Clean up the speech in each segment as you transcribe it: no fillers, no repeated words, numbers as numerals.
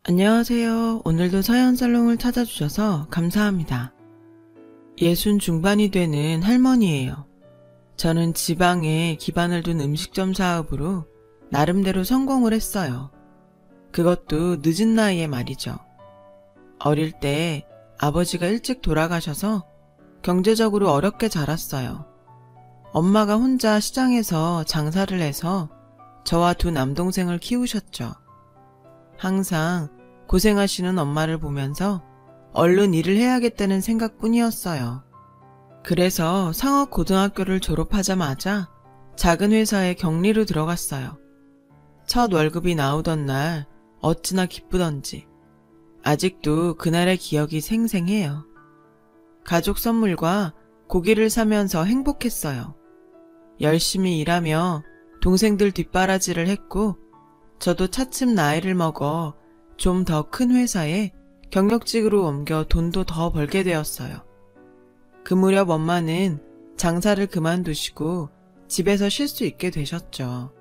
안녕하세요. 오늘도 서연살롱을 찾아주셔서 감사합니다. 60 중반이 되는 할머니예요. 저는 지방에 기반을 둔 음식점 사업으로 나름대로 성공을 했어요. 그것도 늦은 나이에 말이죠. 어릴 때 아버지가 일찍 돌아가셔서 경제적으로 어렵게 자랐어요. 엄마가 혼자 시장에서 장사를 해서 저와 두 남동생을 키우셨죠. 항상 고생하시는 엄마를 보면서 얼른 일을 해야겠다는 생각뿐이었어요. 그래서 상업고등학교를 졸업하자마자 작은 회사에 격리로 들어갔어요. 첫 월급이 나오던 날 어찌나 기쁘던지 아직도 그날의 기억이 생생해요. 가족 선물과 고기를 사면서 행복했어요. 열심히 일하며 동생들 뒷바라지를 했고 저도 차츰 나이를 먹어 좀 더 큰 회사에 경력직으로 옮겨 돈도 더 벌게 되었어요. 그 무렵 엄마는 장사를 그만두시고 집에서 쉴 수 있게 되셨죠.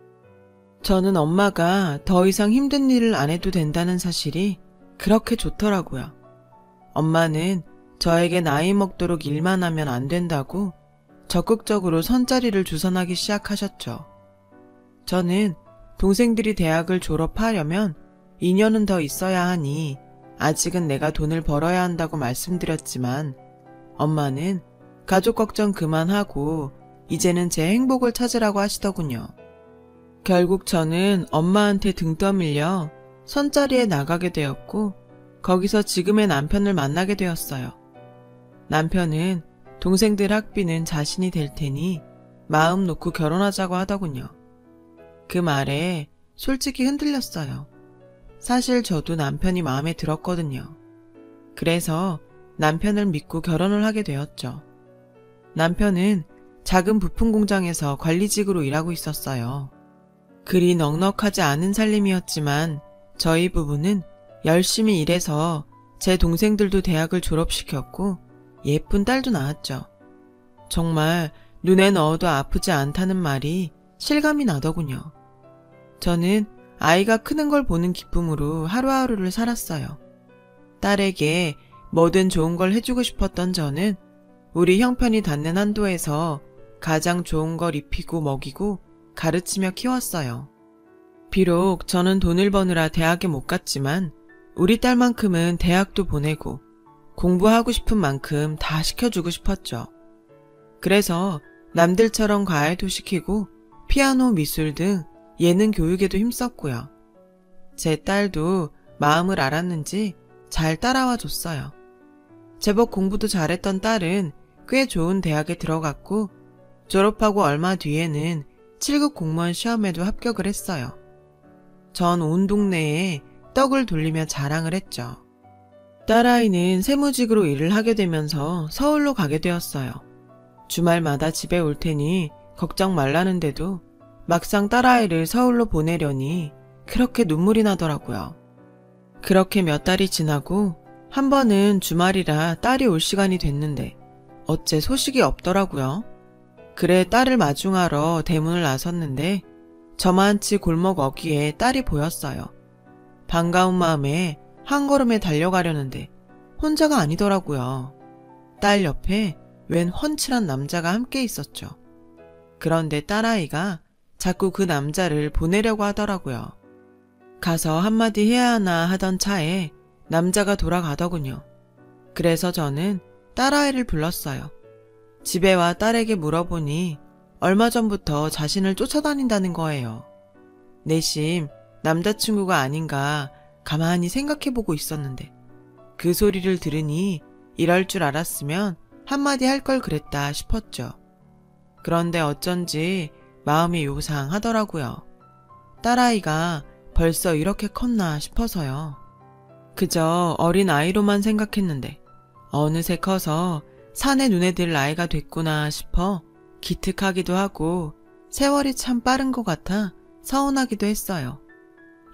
저는 엄마가 더 이상 힘든 일을 안 해도 된다는 사실이 그렇게 좋더라고요. 엄마는 저에게 나이 먹도록 일만 하면 안 된다고 적극적으로 선자리를 주선하기 시작하셨죠. 저는 동생들이 대학을 졸업하려면 2년은 더 있어야 하니 아직은 내가 돈을 벌어야 한다고 말씀드렸지만 엄마는 가족 걱정 그만하고 이제는 제 행복을 찾으라고 하시더군요. 결국 저는 엄마한테 등 떠밀려 선자리에 나가게 되었고 거기서 지금의 남편을 만나게 되었어요. 남편은 동생들 학비는 자신이 댈 테니 마음 놓고 결혼하자고 하더군요. 그 말에 솔직히 흔들렸어요. 사실 저도 남편이 마음에 들었거든요. 그래서 남편을 믿고 결혼을 하게 되었죠. 남편은 작은 부품 공장에서 관리직으로 일하고 있었어요. 그리 넉넉하지 않은 살림이었지만 저희 부부는 열심히 일해서 제 동생들도 대학을 졸업시켰고 예쁜 딸도 낳았죠. 정말 눈에 넣어도 아프지 않다는 말이 실감이 나더군요. 저는 아이가 크는 걸 보는 기쁨으로 하루하루를 살았어요. 딸에게 뭐든 좋은 걸 해주고 싶었던 저는 우리 형편이 닿는 한도에서 가장 좋은 걸 입히고 먹이고 가르치며 키웠어요. 비록 저는 돈을 버느라 대학에 못 갔지만 우리 딸만큼은 대학도 보내고 공부하고 싶은 만큼 다 시켜주고 싶었죠. 그래서 남들처럼 과외도 시키고 피아노, 미술 등 예능 교육에도 힘썼고요. 제 딸도 마음을 알았는지 잘 따라와 줬어요. 제법 공부도 잘했던 딸은 꽤 좋은 대학에 들어갔고 졸업하고 얼마 뒤에는 7급 공무원 시험에도 합격을 했어요. 전 온 동네에 떡을 돌리며 자랑을 했죠. 딸아이는 세무직으로 일을 하게 되면서 서울로 가게 되었어요. 주말마다 집에 올 테니 걱정 말라는데도 막상 딸아이를 서울로 보내려니 그렇게 눈물이 나더라고요. 그렇게 몇 달이 지나고 한 번은 주말이라 딸이 올 시간이 됐는데 어째 소식이 없더라고요. 그래 딸을 마중하러 대문을 나섰는데 저만치 골목 어귀에 딸이 보였어요. 반가운 마음에 한 걸음에 달려가려는데 혼자가 아니더라고요. 딸 옆에 웬 훤칠한 남자가 함께 있었죠. 그런데 딸아이가 자꾸 그 남자를 보내려고 하더라고요. 가서 한마디 해야 하나 하던 차에 남자가 돌아가더군요. 그래서 저는 딸아이를 불렀어요. 집에 와 딸에게 물어보니 얼마 전부터 자신을 쫓아다닌다는 거예요. 내심 남자친구가 아닌가 가만히 생각해보고 있었는데 그 소리를 들으니 이럴 줄 알았으면 한마디 할 걸 그랬다 싶었죠. 그런데 어쩐지 마음이 요상하더라고요. 딸아이가 벌써 이렇게 컸나 싶어서요. 그저 어린 아이로만 생각했는데 어느새 커서 산에 눈에 들 나이가 됐구나 싶어 기특하기도 하고 세월이 참 빠른 것 같아 서운하기도 했어요.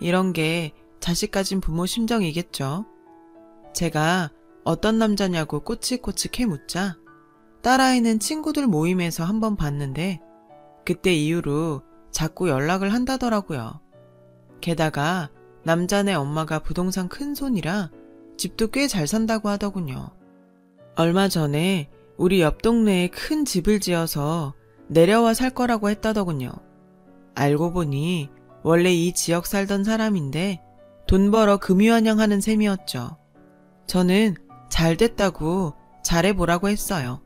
이런 게 자식 가진 부모 심정이겠죠. 제가 어떤 남자냐고 꼬치꼬치 캐묻자 딸아이는 친구들 모임에서 한번 봤는데 그때 이후로 자꾸 연락을 한다더라고요. 게다가 남자네 엄마가 부동산 큰손이라 집도 꽤 잘 산다고 하더군요. 얼마 전에 우리 옆 동네에 큰 집을 지어서 내려와 살 거라고 했다더군요. 알고 보니 원래 이 지역 살던 사람인데 돈 벌어 금유한양하는 셈이었죠. 저는 잘 됐다고 잘해보라고 했어요.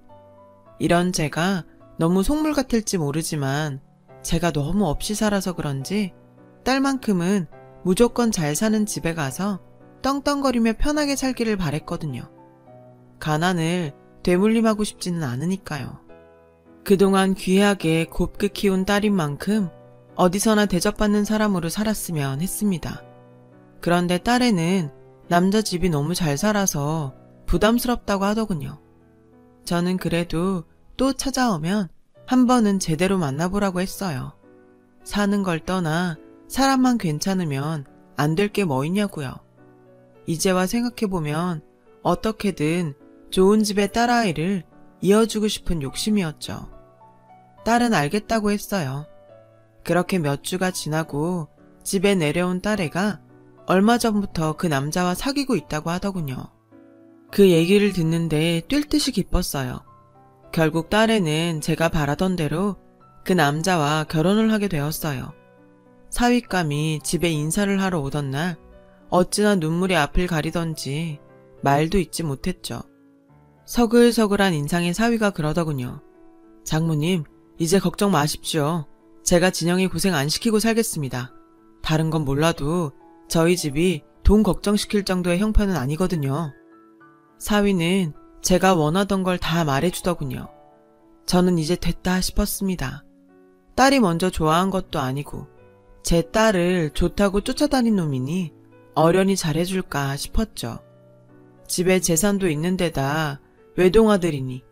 이런 제가 너무 속물 같을지 모르지만 제가 너무 없이 살아서 그런지 딸만큼은 무조건 잘 사는 집에 가서 떵떵거리며 편하게 살기를 바랬거든요. 가난을 되물림하고 싶지는 않으니까요. 그동안 귀하게 곱게 키운 딸인 만큼 어디서나 대접받는 사람으로 살았으면 했습니다. 그런데 딸애는 남자 집이 너무 잘 살아서 부담스럽다고 하더군요. 저는 그래도 또 찾아오면 한 번은 제대로 만나보라고 했어요. 사는 걸 떠나 사람만 괜찮으면 안 될 게 뭐 있냐고요. 이제와 생각해보면 어떻게든 좋은 집의 딸아이를 이어주고 싶은 욕심이었죠. 딸은 알겠다고 했어요. 그렇게 몇 주가 지나고 집에 내려온 딸애가 얼마 전부터 그 남자와 사귀고 있다고 하더군요. 그 얘기를 듣는데 뛸 듯이 기뻤어요. 결국 딸애는 제가 바라던 대로 그 남자와 결혼을 하게 되었어요. 사윗감이 집에 인사를 하러 오던 날 어찌나 눈물이 앞을 가리던지 말도 잇지 못했죠. 서글서글한 인상의 사위가 그러더군요. 장모님, 이제 걱정 마십시오. 제가 진영이 고생 안 시키고 살겠습니다. 다른 건 몰라도 저희 집이 돈 걱정시킬 정도의 형편은 아니거든요. 사위는 제가 원하던 걸 다 말해주더군요. 저는 이제 됐다 싶었습니다. 딸이 먼저 좋아한 것도 아니고 제 딸을 좋다고 쫓아다닌 놈이니 어련히 잘해줄까 싶었죠. 집에 재산도 있는 데다 외동아들이니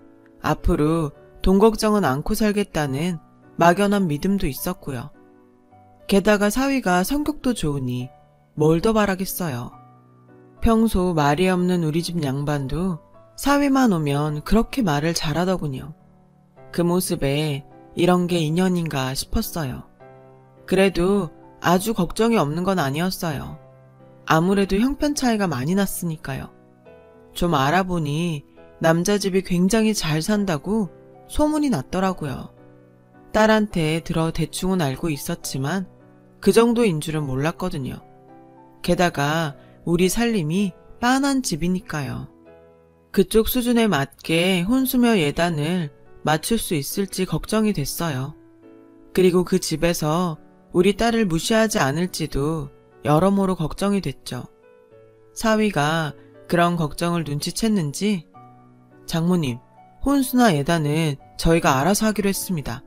앞으로 돈 걱정은 않고 살겠다는 막연한 믿음도 있었고요. 게다가 사위가 성격도 좋으니 뭘 더 바라겠어요. 평소 말이 없는 우리 집 양반도 사위만 오면 그렇게 말을 잘하더군요. 그 모습에 이런 게 인연인가 싶었어요. 그래도 아주 걱정이 없는 건 아니었어요. 아무래도 형편 차이가 많이 났으니까요. 좀 알아보니 남자 집이 굉장히 잘 산다고 소문이 났더라고요. 딸한테 들어 대충은 알고 있었지만 그 정도인 줄은 몰랐거든요. 게다가 우리 살림이 빤한 집이니까요. 그쪽 수준에 맞게 혼수며 예단을 맞출 수 있을지 걱정이 됐어요. 그리고 그 집에서 우리 딸을 무시하지 않을지도 여러모로 걱정이 됐죠. 사위가 그런 걱정을 눈치챘는지 장모님, 혼수나 예단은 저희가 알아서 하기로 했습니다.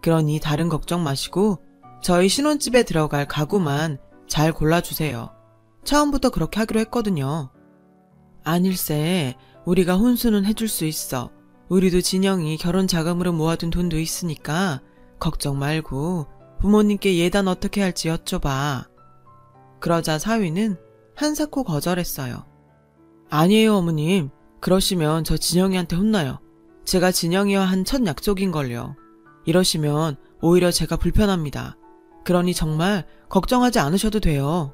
그러니 다른 걱정 마시고 저희 신혼집에 들어갈 가구만 잘 골라주세요. 처음부터 그렇게 하기로 했거든요. 아닐세, 우리가 혼수는 해줄 수 있어. 우리도 진영이 결혼 자금으로 모아둔 돈도 있으니까 걱정 말고 부모님께 예단 어떻게 할지 여쭤봐. 그러자 사위는 한사코 거절했어요. 아니에요, 어머님. 그러시면 저 진영이한테 혼나요. 제가 진영이와 한 첫 약속인걸요. 이러시면 오히려 제가 불편합니다. 그러니 정말 걱정하지 않으셔도 돼요.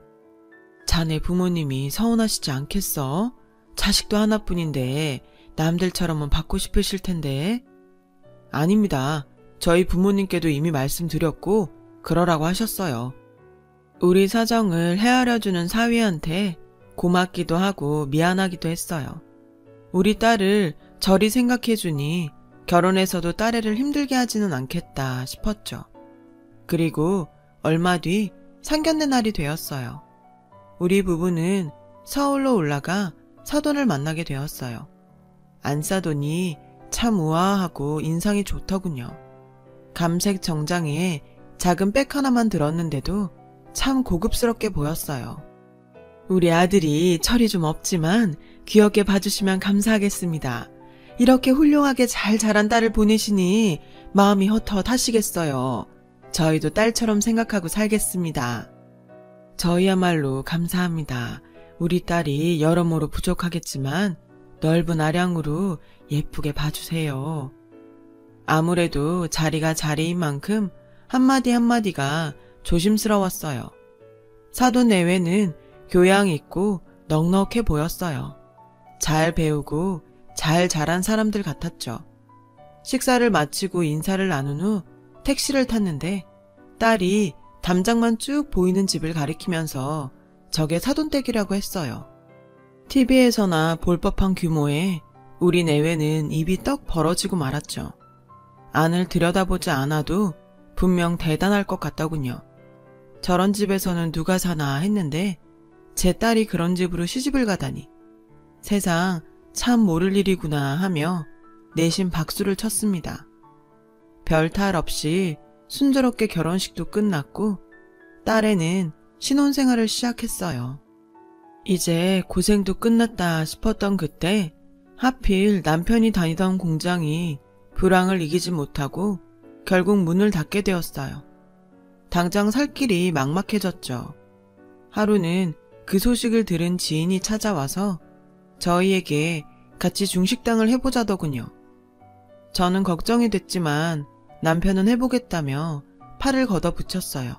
자네 부모님이 서운하시지 않겠어? 자식도 하나뿐인데 남들처럼은 받고 싶으실 텐데. 아닙니다. 저희 부모님께도 이미 말씀드렸고 그러라고 하셨어요. 우리 사정을 헤아려주는 사위한테 고맙기도 하고 미안하기도 했어요. 우리 딸을 저리 생각해주니 결혼해서도 딸애를 힘들게 하지는 않겠다 싶었죠. 그리고 얼마 뒤 상견례 날이 되었어요. 우리 부부는 서울로 올라가 사돈을 만나게 되었어요. 안사돈이 참 우아하고 인상이 좋더군요. 감색 정장에 작은 백 하나만 들었는데도 참 고급스럽게 보였어요. 우리 아들이 철이 좀 없지만 귀엽게 봐주시면 감사하겠습니다. 이렇게 훌륭하게 잘 자란 딸을 보내시니 마음이 헛헛하시겠어요. 저희도 딸처럼 생각하고 살겠습니다. 저희야말로 감사합니다. 우리 딸이 여러모로 부족하겠지만 넓은 아량으로 예쁘게 봐주세요. 아무래도 자리가 자리인 만큼 한마디 한마디가 조심스러웠어요. 사돈 내외는 교양 있고 넉넉해 보였어요. 잘 배우고 잘 자란 사람들 같았죠. 식사를 마치고 인사를 나눈 후 택시를 탔는데 딸이 담장만 쭉 보이는 집을 가리키면서 저게 사돈댁이라고 했어요. TV에서나 볼 법한 규모에 우리 내외는 입이 떡 벌어지고 말았죠. 안을 들여다보지 않아도 분명 대단할 것 같더군요. 저런 집에서는 누가 사나 했는데 제 딸이 그런 집으로 시집을 가다니 세상 참 모를 일이구나 하며 내심 박수를 쳤습니다. 별 탈 없이 순조롭게 결혼식도 끝났고 딸애는 신혼생활을 시작했어요. 이제 고생도 끝났다 싶었던 그때 하필 남편이 다니던 공장이 불황을 이기지 못하고 결국 문을 닫게 되었어요. 당장 살 길이 막막해졌죠. 하루는 그 소식을 들은 지인이 찾아와서 저희에게 같이 중식당을 해보자더군요. 저는 걱정이 됐지만 남편은 해보겠다며 팔을 걷어붙였어요.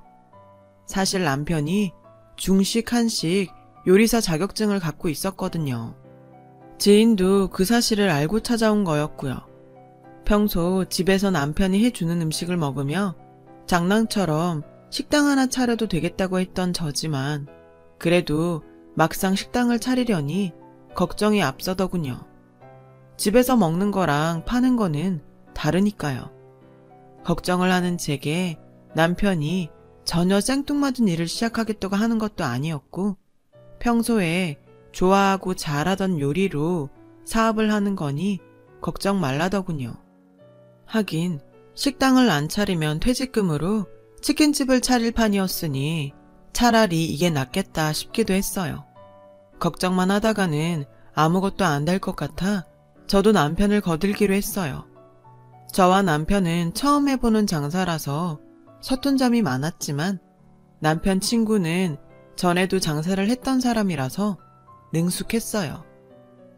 사실 남편이 중식, 한식, 요리사 자격증을 갖고 있었거든요. 지인도 그 사실을 알고 찾아온 거였고요. 평소 집에서 남편이 해주는 음식을 먹으며 장난처럼 식당 하나 차려도 되겠다고 했던 저지만 그래도 막상 식당을 차리려니 걱정이 앞서더군요. 집에서 먹는 거랑 파는 거는 다르니까요. 걱정을 하는 제게 남편이 전혀 생뚱맞은 일을 시작하겠다고 하는 것도 아니었고 평소에 좋아하고 잘하던 요리로 사업을 하는 거니 걱정 말라더군요. 하긴 식당을 안 차리면 퇴직금으로 치킨집을 차릴 판이었으니 차라리 이게 낫겠다 싶기도 했어요. 걱정만 하다가는 아무것도 안 될 것 같아 저도 남편을 거들기로 했어요. 저와 남편은 처음 해보는 장사라서 서툰 점이 많았지만 남편 친구는 전에도 장사를 했던 사람이라서 능숙했어요.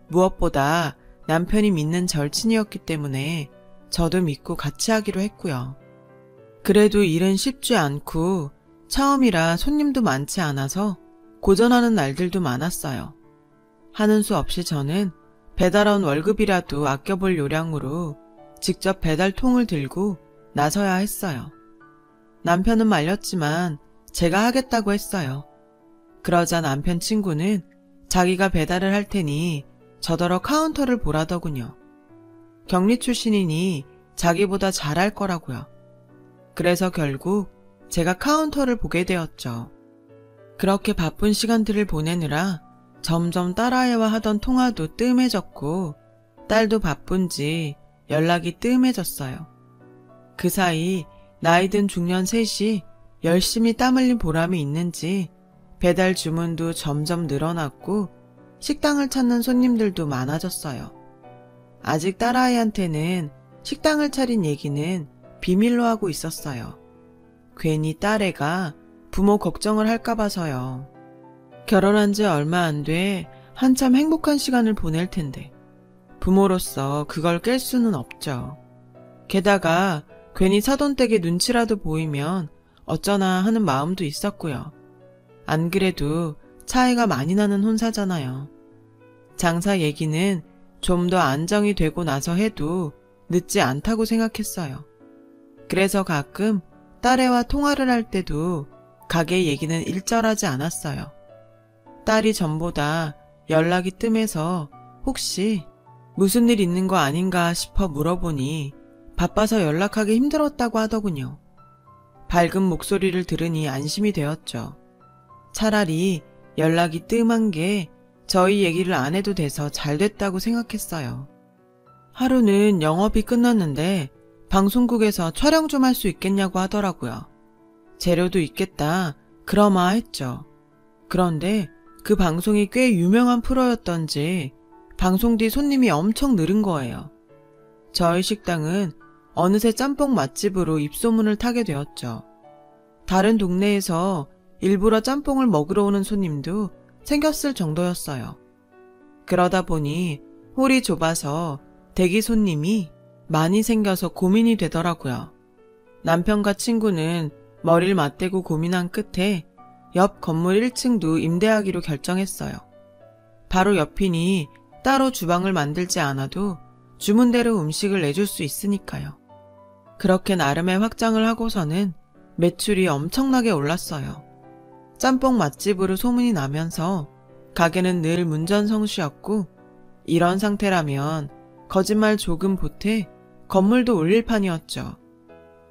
무엇보다 남편이 믿는 절친이었기 때문에 저도 믿고 같이 하기로 했고요. 그래도 일은 쉽지 않고 처음이라 손님도 많지 않아서 고전하는 날들도 많았어요. 하는 수 없이 저는 배달원 월급이라도 아껴볼 요량으로 직접 배달통을 들고 나서야 했어요. 남편은 말렸지만 제가 하겠다고 했어요. 그러자 남편 친구는 자기가 배달을 할 테니 저더러 카운터를 보라더군요. 경리 출신이니 자기보다 잘할 거라고요. 그래서 결국 제가 카운터를 보게 되었죠. 그렇게 바쁜 시간들을 보내느라 점점 딸아이와 하던 통화도 뜸해졌고 딸도 바쁜지 연락이 뜸해졌어요. 그 사이 나이 든 중년 셋이 열심히 땀 흘린 보람이 있는지 배달 주문도 점점 늘어났고 식당을 찾는 손님들도 많아졌어요. 아직 딸아이한테는 식당을 차린 얘기는 비밀로 하고 있었어요. 괜히 딸애가 부모 걱정을 할까 봐서요. 결혼한 지 얼마 안 돼 한참 행복한 시간을 보낼 텐데 부모로서 그걸 깰 수는 없죠. 게다가 괜히 사돈댁의 눈치라도 보이면 어쩌나 하는 마음도 있었고요. 안 그래도 차이가 많이 나는 혼사잖아요. 장사 얘기는 좀 더 안정이 되고 나서 해도 늦지 않다고 생각했어요. 그래서 가끔 딸애와 통화를 할 때도 가게 얘기는 일절하지 않았어요. 딸이 전보다 연락이 뜸해서 혹시 무슨 일 있는 거 아닌가 싶어 물어보니 바빠서 연락하기 힘들었다고 하더군요. 밝은 목소리를 들으니 안심이 되었죠. 차라리 연락이 뜸한 게 저희 얘기를 안 해도 돼서 잘 됐다고 생각했어요. 하루는 영업이 끝났는데 방송국에서 촬영 좀 할 수 있겠냐고 하더라고요. 재료도 있겠다 그러마 했죠. 그런데 그 방송이 꽤 유명한 프로였던지 방송 뒤 손님이 엄청 늘은 거예요. 저희 식당은 어느새 짬뽕 맛집으로 입소문을 타게 되었죠. 다른 동네에서 일부러 짬뽕을 먹으러 오는 손님도 생겼을 정도였어요. 그러다 보니 홀이 좁아서 대기 손님이 많이 생겨서 고민이 되더라고요. 남편과 친구는 머리를 맞대고 고민한 끝에 옆 건물 1층도 임대하기로 결정했어요. 바로 옆이니 따로 주방을 만들지 않아도 주문대로 음식을 내줄 수 있으니까요. 그렇게 나름의 확장을 하고서는 매출이 엄청나게 올랐어요. 짬뽕 맛집으로 소문이 나면서 가게는 늘 문전성시였고, 이런 상태라면 거짓말 조금 보태 건물도 올릴 판이었죠.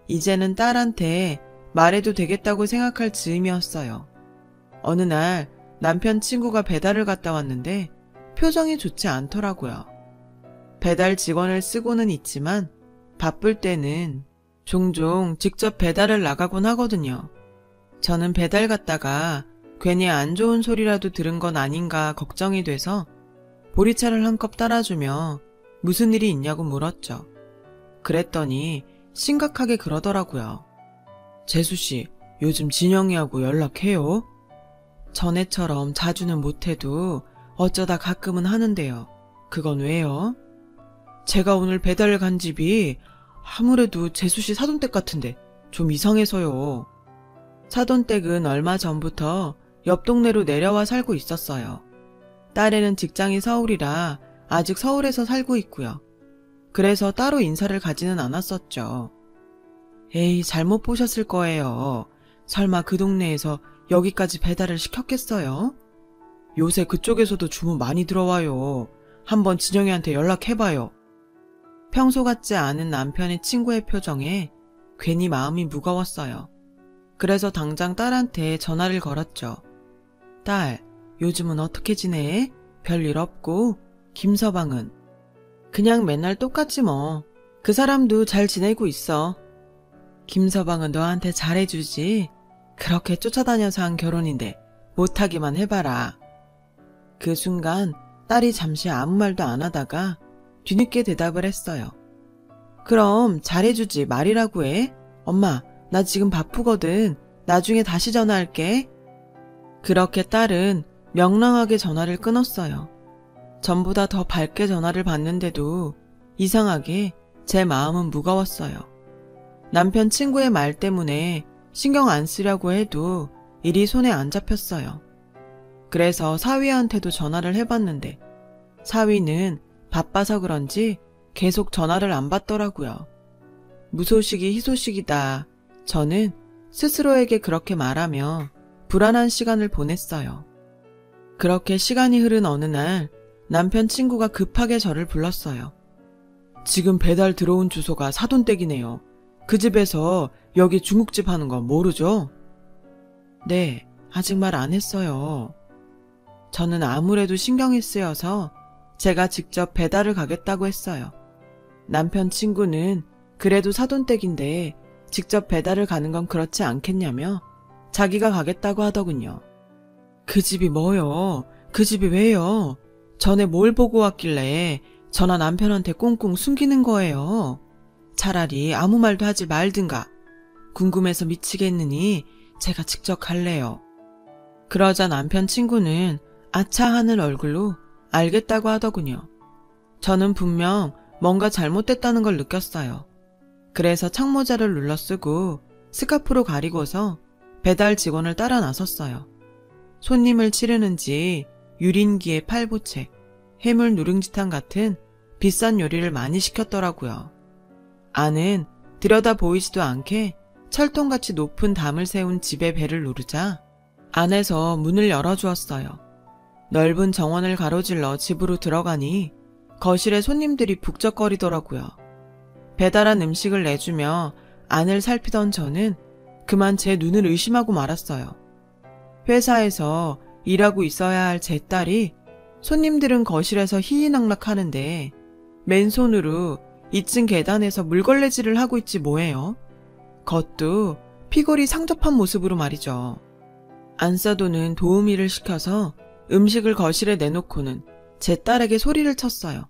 이제는 딸한테 말해도 되겠다고 생각할 즈음이었어요. 어느 날 남편 친구가 배달을 갔다 왔는데 표정이 좋지 않더라고요. 배달 직원을 쓰고는 있지만 바쁠 때는 종종 직접 배달을 나가곤 하거든요. 저는 배달 갔다가 괜히 안 좋은 소리라도 들은 건 아닌가 걱정이 돼서 보리차를 한 컵 따라주며 무슨 일이 있냐고 물었죠. 그랬더니 심각하게 그러더라고요. 재수씨, 요즘 진영이하고 연락해요? 전에처럼 자주는 못해도 어쩌다 가끔은 하는데요. 그건 왜요? 제가 오늘 배달을 간 집이 아무래도 재수씨 사돈댁 같은데 좀 이상해서요. 사돈댁은 얼마 전부터 옆 동네로 내려와 살고 있었어요. 딸애는 직장이 서울이라 아직 서울에서 살고 있고요. 그래서 따로 인사를 가지는 않았었죠. 에이, 잘못 보셨을 거예요. 설마 그 동네에서 여기까지 배달을 시켰겠어요? 요새 그쪽에서도 주문 많이 들어와요. 한번 진영이한테 연락해봐요. 평소 같지 않은 남편의 친구의 표정에 괜히 마음이 무거웠어요. 그래서 당장 딸한테 전화를 걸었죠. 딸, 요즘은 어떻게 지내? 별일 없고? 김서방은? 그냥 맨날 똑같지 뭐. 그 사람도 잘 지내고 있어. 김서방은 너한테 잘해주지. 그렇게 쫓아다녀서 한 결혼인데 못하기만 해봐라. 그 순간 딸이 잠시 아무 말도 안 하다가 뒤늦게 대답을 했어요. 그럼 잘해주지 말이라고 해. 엄마, 나 지금 바쁘거든. 나중에 다시 전화할게. 그렇게 딸은 명랑하게 전화를 끊었어요. 전보다 더 밝게 전화를 받는데도 이상하게 제 마음은 무거웠어요. 남편 친구의 말 때문에 신경 안 쓰려고 해도 일이 손에 안 잡혔어요. 그래서 사위한테도 전화를 해봤는데 사위는 바빠서 그런지 계속 전화를 안 받더라고요. 무소식이 희소식이다. 저는 스스로에게 그렇게 말하며 불안한 시간을 보냈어요. 그렇게 시간이 흐른 어느 날 남편 친구가 급하게 저를 불렀어요. 지금 배달 들어온 주소가 사돈댁이네요. 그 집에서 여기 중국집 하는 건 모르죠? 네, 아직 말 안 했어요. 저는 아무래도 신경이 쓰여서 제가 직접 배달을 가겠다고 했어요. 남편 친구는 그래도 사돈댁인데 직접 배달을 가는 건 그렇지 않겠냐며 자기가 가겠다고 하더군요. 그 집이 뭐요? 그 집이 왜요? 전에 뭘 보고 왔길래 저나 남편한테 꽁꽁 숨기는 거예요. 차라리 아무 말도 하지 말든가. 궁금해서 미치겠느니 제가 직접 갈래요. 그러자 남편 친구는 아차 하는 얼굴로 알겠다고 하더군요. 저는 분명 뭔가 잘못됐다는 걸 느꼈어요. 그래서 창모자를 눌러 쓰고 스카프로 가리고서 배달 직원을 따라 나섰어요. 손님을 치르는지 유린기에 팔보채, 해물 누룽지탕 같은 비싼 요리를 많이 시켰더라고요. 안은 들여다 보이지도 않게 철통같이 높은 담을 세운 집의 배를 누르자 안에서 문을 열어주었어요. 넓은 정원을 가로질러 집으로 들어가니 거실에 손님들이 북적거리더라고요. 배달한 음식을 내주며 안을 살피던 저는 그만 제 눈을 의심하고 말았어요. 회사에서 일하고 있어야 할 제 딸이 손님들은 거실에서 희희낙낙하는데 맨손으로 2층 계단에서 물걸레질을 하고 있지 뭐예요. 겉도 피골이 상접한 모습으로 말이죠. 안싸도는 도우미를 시켜서 음식을 거실에 내놓고는 제 딸에게 소리를 쳤어요.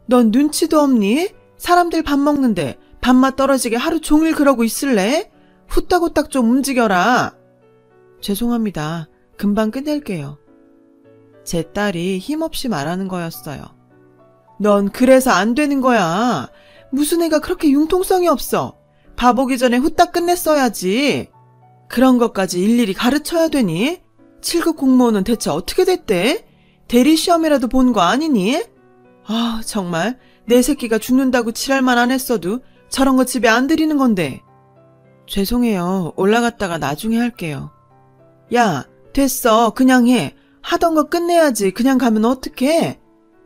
넌 눈치도 없니? 사람들 밥 먹는데 밥맛 떨어지게 하루 종일 그러고 있을래? 후딱후딱 좀 움직여라. 죄송합니다. 금방 끝낼게요. 제 딸이 힘없이 말하는 거였어요. 넌 그래서 안 되는 거야. 무슨 애가 그렇게 융통성이 없어. 밥 오기 전에 후딱 끝냈어야지. 그런 것까지 일일이 가르쳐야 되니? 7급 공무원은 대체 어떻게 됐대? 대리 시험이라도 본 거 아니니? 아, 정말 내 새끼가 죽는다고 지랄만 안 했어도 저런 거 집에 안 들이는 건데. 죄송해요. 올라갔다가 나중에 할게요. 야, 됐어. 그냥 해. 하던 거 끝내야지. 그냥 가면 어떡해?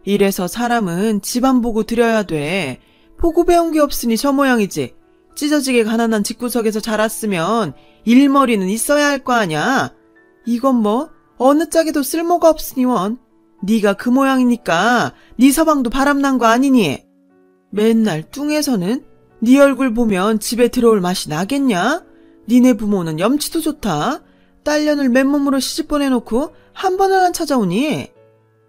이래서 사람은 집안 보고 들여야 돼. 보고 배운 게 없으니 저 모양이지. 찢어지게 가난한 집구석에서 자랐으면 일머리는 있어야 할 거 아냐. 이건 뭐 어느 짝에도 쓸모가 없으니 원. 네가 그 모양이니까 네 서방도 바람난 거 아니니? 맨날 뚱해서는 네 얼굴 보면 집에 들어올 맛이 나겠냐? 니네 부모는 염치도 좋다. 딸년을 맨몸으로 시집 보내놓고 한 번을 안 찾아오니?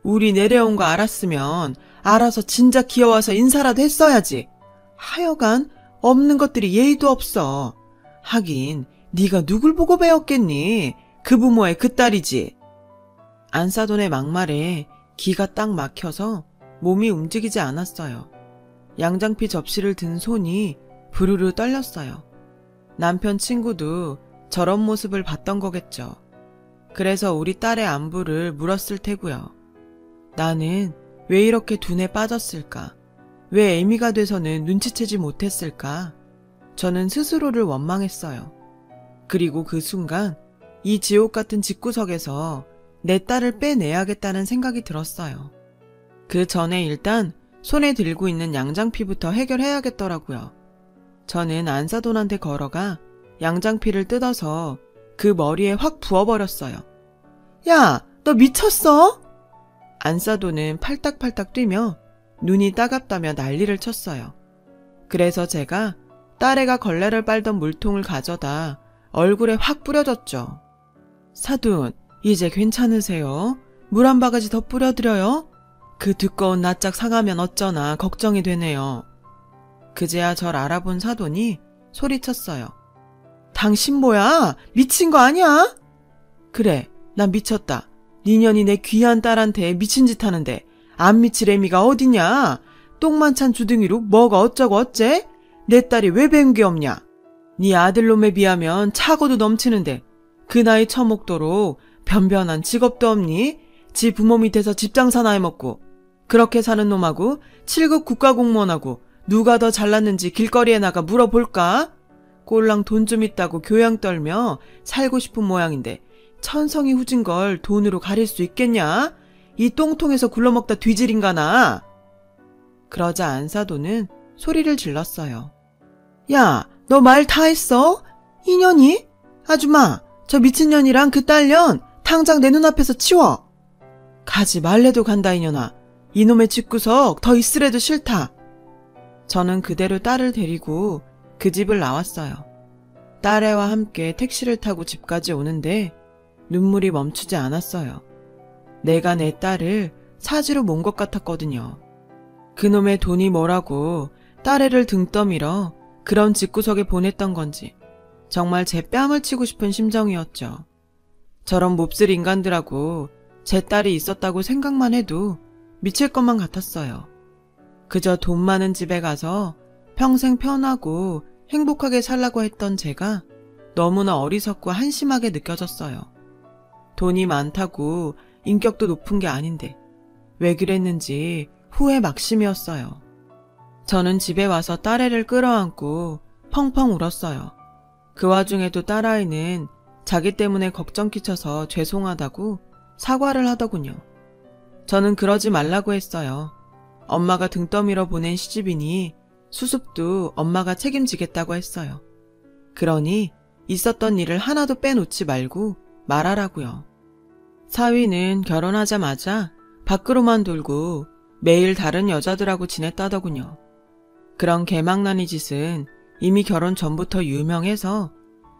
우리 내려온 거 알았으면 알아서 진작 기어와서 인사라도 했어야지. 하여간 없는 것들이 예의도 없어. 하긴 네가 누굴 보고 배웠겠니? 그 부모의 그 딸이지. 안사돈의 막말에 기가 딱 막혀서 몸이 움직이지 않았어요. 양장피 접시를 든 손이 부르르 떨렸어요. 남편 친구도 저런 모습을 봤던 거겠죠. 그래서 우리 딸의 안부를 물었을 테고요. 나는 왜 이렇게 둔에 빠졌을까? 왜 애미가 돼서는 눈치채지 못했을까? 저는 스스로를 원망했어요. 그리고 그 순간 이 지옥 같은 집구석에서 내 딸을 빼내야겠다는 생각이 들었어요. 그 전에 일단 손에 들고 있는 양장피부터 해결해야겠더라고요. 저는 안사돈한테 걸어가 양장피를 뜯어서 그 머리에 확 부어버렸어요. 야, 너 미쳤어? 안사돈은 팔딱팔딱 뛰며 눈이 따갑다며 난리를 쳤어요. 그래서 제가 딸애가 걸레를 빨던 물통을 가져다 얼굴에 확 뿌려줬죠. 사돈, 이제 괜찮으세요? 물 한 바가지 더 뿌려드려요? 그 두꺼운 낯짝 상하면 어쩌나 걱정이 되네요. 그제야 절 알아본 사돈이 소리쳤어요. 당신 뭐야? 미친 거 아니야? 그래, 난 미쳤다. 니년이 내 귀한 딸한테 미친 짓 하는데 안 미칠 애미가 어디냐? 똥만 찬 주둥이로 뭐가 어쩌고 어째? 내 딸이 왜 배운 게 없냐? 네 아들놈에 비하면 차고도 넘치는데 그 나이 처먹도록 변변한 직업도 없니? 지 부모 밑에서 집장사나 해먹고 그렇게 사는 놈하고 7급 국가공무원하고 누가 더 잘났는지 길거리에 나가 물어볼까? 꼴랑 돈 좀 있다고 교양 떨며 살고 싶은 모양인데 천성이 후진 걸 돈으로 가릴 수 있겠냐? 이 똥통에서 굴러먹다 뒤질인가나? 그러자 안사돈은 소리를 질렀어요. 야, 너 말 다 했어? 이년이? 아줌마, 저 미친년이랑 그 딸년 당장 내 눈앞에서 치워. 가지 말래도 간다 이년아. 이놈의 집구석 더 있으래도 싫다. 저는 그대로 딸을 데리고 그 집을 나왔어요. 딸애와 함께 택시를 타고 집까지 오는데 눈물이 멈추지 않았어요. 내가 내 딸을 사지로 몬 것 같았거든요. 그놈의 돈이 뭐라고 딸애를 등 떠밀어 그런 집구석에 보냈던 건지 정말 제 뺨을 치고 싶은 심정이었죠. 저런 몹쓸 인간들하고 제 딸이 있었다고 생각만 해도 미칠 것만 같았어요. 그저 돈 많은 집에 가서 평생 편하고 행복하게 살라고 했던 제가 너무나 어리석고 한심하게 느껴졌어요. 돈이 많다고 인격도 높은 게 아닌데 왜 그랬는지 후회 막심이었어요. 저는 집에 와서 딸애를 끌어안고 펑펑 울었어요. 그 와중에도 딸아이는 자기 때문에 걱정 끼쳐서 죄송하다고 사과를 하더군요. 저는 그러지 말라고 했어요. 엄마가 등 떠밀어 보낸 시집이니 수습도 엄마가 책임지겠다고 했어요. 그러니 있었던 일을 하나도 빼놓지 말고 말하라고요. 사위는 결혼하자마자 밖으로만 돌고 매일 다른 여자들하고 지냈다더군요. 그런 개망나니 짓은 이미 결혼 전부터 유명해서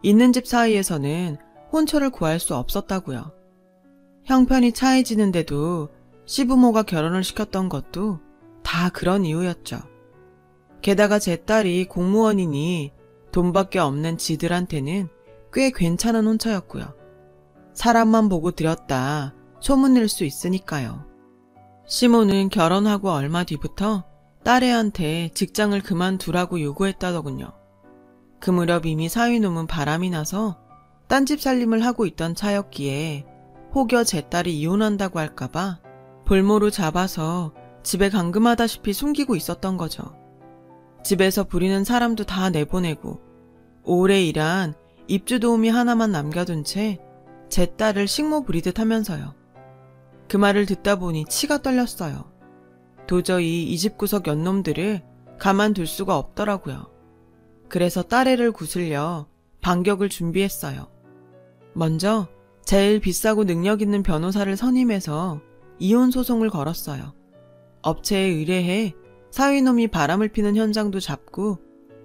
있는 집 사이에서는 혼처를 구할 수 없었다고요. 형편이 차이지는데도 시부모가 결혼을 시켰던 것도 다 그런 이유였죠. 게다가 제 딸이 공무원이니 돈밖에 없는 지들한테는 꽤 괜찮은 혼처였고요. 사람만 보고 들였다 소문낼 수 있으니까요. 시모는 결혼하고 얼마 뒤부터 딸애한테 직장을 그만두라고 요구했다더군요. 그 무렵 이미 사위놈은 바람이 나서 딴집 살림을 하고 있던 차였기에 혹여 제 딸이 이혼한다고 할까봐 볼모로 잡아서 집에 감금하다시피 숨기고 있었던 거죠. 집에서 부리는 사람도 다 내보내고 오래 일한 입주 도우미 하나만 남겨둔 채 제 딸을 식모 부리듯 하면서요. 그 말을 듣다 보니 치가 떨렸어요. 도저히 이 집 구석 연놈들을 가만둘 수가 없더라고요. 그래서 딸애를 구슬려 반격을 준비했어요. 먼저 제일 비싸고 능력 있는 변호사를 선임해서 이혼 소송을 걸었어요. 업체에 의뢰해 사위놈이 바람을 피는 현장도 잡고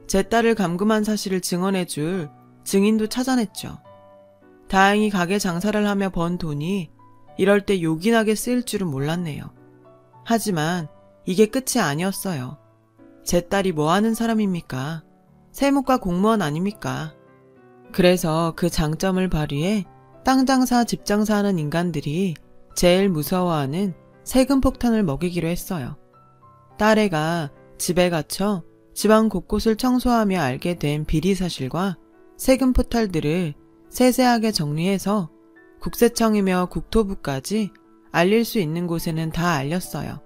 제 딸을 감금한 사실을 증언해줄 증인도 찾아냈죠. 다행히 가게 장사를 하며 번 돈이 이럴 때 요긴하게 쓰일 줄은 몰랐네요. 하지만 이게 끝이 아니었어요. 제 딸이 뭐 하는 사람입니까? 세무과 공무원 아닙니까? 그래서 그 장점을 발휘해 땅 장사, 집 장사하는 인간들이 제일 무서워하는 세금 폭탄을 먹이기로 했어요. 딸애가 집에 갇혀 집안 곳곳을 청소하며 알게 된 비리 사실과 세금 포탈들을 세세하게 정리해서 국세청이며 국토부까지 알릴 수 있는 곳에는 다 알렸어요.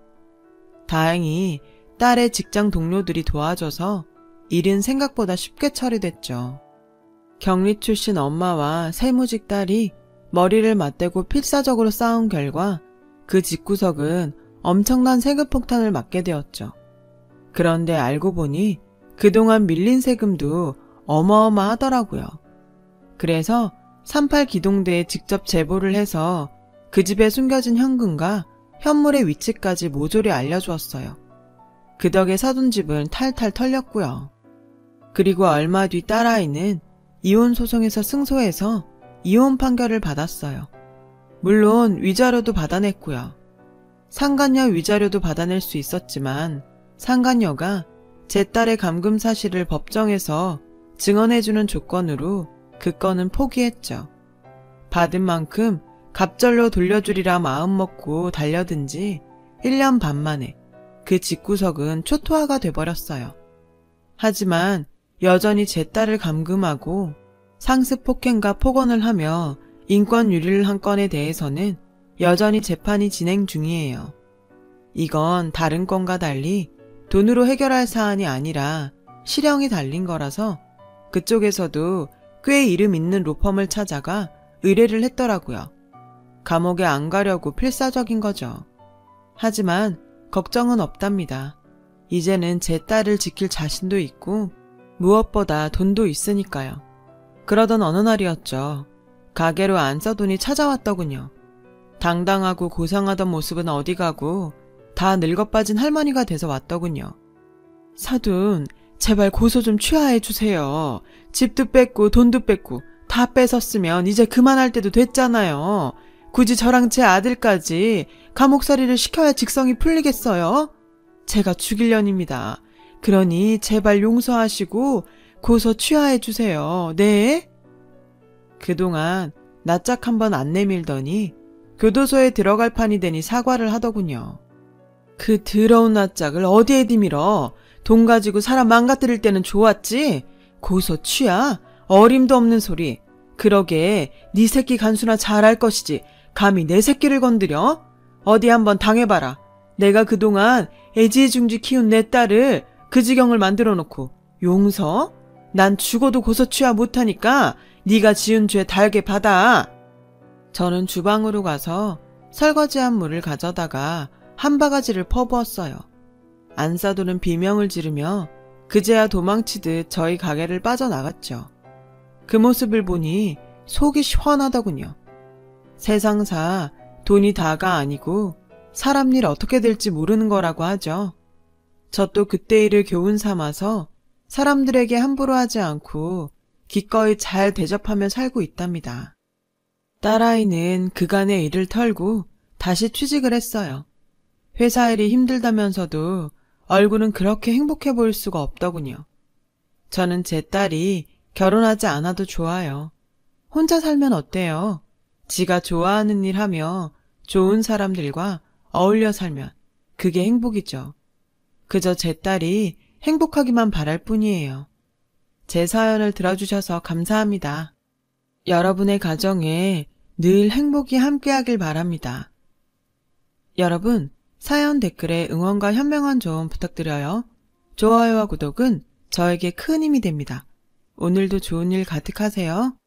다행히 딸의 직장 동료들이 도와줘서 일은 생각보다 쉽게 처리됐죠. 경리 출신 엄마와 세무직 딸이 머리를 맞대고 필사적으로 싸운 결과 그 집구석은 엄청난 세금 폭탄을 맞게 되었죠. 그런데 알고 보니 그동안 밀린 세금도 어마어마하더라고요. 그래서 38기동대에 직접 제보를 해서 그 집에 숨겨진 현금과 현물의 위치까지 모조리 알려주었어요. 그 덕에 사돈 집은 탈탈 털렸고요. 그리고 얼마 뒤 딸아이는 이혼 소송에서 승소해서 이혼 판결을 받았어요. 물론 위자료도 받아냈고요. 상간녀 위자료도 받아낼 수 있었지만 상간녀가 제 딸의 감금 사실을 법정에서 증언해주는 조건으로 그 건은 포기했죠. 받은 만큼 갑절로 돌려주리라 마음먹고 달려든지 1년 반 만에 그 집구석은 초토화가 돼버렸어요. 하지만 여전히 제 딸을 감금하고 상습 폭행과 폭언을 하며 인권 유리를 한 건에 대해서는 여전히 재판이 진행 중이에요. 이건 다른 건과 달리 돈으로 해결할 사안이 아니라 실형이 달린 거라서 그쪽에서도 꽤 이름 있는 로펌을 찾아가 의뢰를 했더라고요. 감옥에 안 가려고 필사적인 거죠. 하지만 걱정은 없답니다. 이제는 제 딸을 지킬 자신도 있고 무엇보다 돈도 있으니까요. 그러던 어느 날이었죠. 가게로 안 써돈이 찾아왔더군요. 당당하고 고상하던 모습은 어디 가고 다 늙어빠진 할머니가 돼서 왔더군요. 사돈, 제발 고소 좀 취하해 주세요. 집도 뺏고 돈도 뺏고 다 뺏었으면 이제 그만할 때도 됐잖아요. 굳이 저랑 제 아들까지 감옥살이를 시켜야 직성이 풀리겠어요? 제가 죽일 년입니다. 그러니 제발 용서하시고 고소 취하해 주세요. 네? 그동안 낯짝 한번 안 내밀더니 교도소에 들어갈 판이 되니 사과를 하더군요. 그 더러운 낯짝을 어디에 디밀어? 돈 가지고 사람 망가뜨릴 때는 좋았지? 고소 취하? 어림도 없는 소리. 그러게 네 새끼 간수나 잘할 것이지 감히 내 새끼를 건드려? 어디 한번 당해봐라. 내가 그동안 애지중지 키운 내 딸을 그 지경을 만들어 놓고 용서? 난 죽어도 고소 취하 못하니까 네가 지은 죄 달게 받아. 저는 주방으로 가서 설거지한 물을 가져다가 한 바가지를 퍼부었어요. 안사돈은 비명을 지르며 그제야 도망치듯 저희 가게를 빠져나갔죠. 그 모습을 보니 속이 시원하더군요. 세상사 돈이 다가 아니고 사람 일 어떻게 될지 모르는 거라고 하죠. 저 또 그때 일을 교훈 삼아서 사람들에게 함부로 하지 않고 기꺼이 잘 대접하며 살고 있답니다. 딸아이는 그간의 일을 털고 다시 취직을 했어요. 회사 일이 힘들다면서도 얼굴은 그렇게 행복해 보일 수가 없더군요. 저는 제 딸이 결혼하지 않아도 좋아요. 혼자 살면 어때요? 지가 좋아하는 일 하며 좋은 사람들과 어울려 살면 그게 행복이죠. 그저 제 딸이 행복하기만 바랄 뿐이에요. 제 사연을 들어주셔서 감사합니다. 여러분의 가정에 늘 행복이 함께하길 바랍니다. 여러분, 사연 댓글에 응원과 현명한 조언 부탁드려요. 좋아요와 구독은 저에게 큰 힘이 됩니다. 오늘도 좋은 일 가득하세요.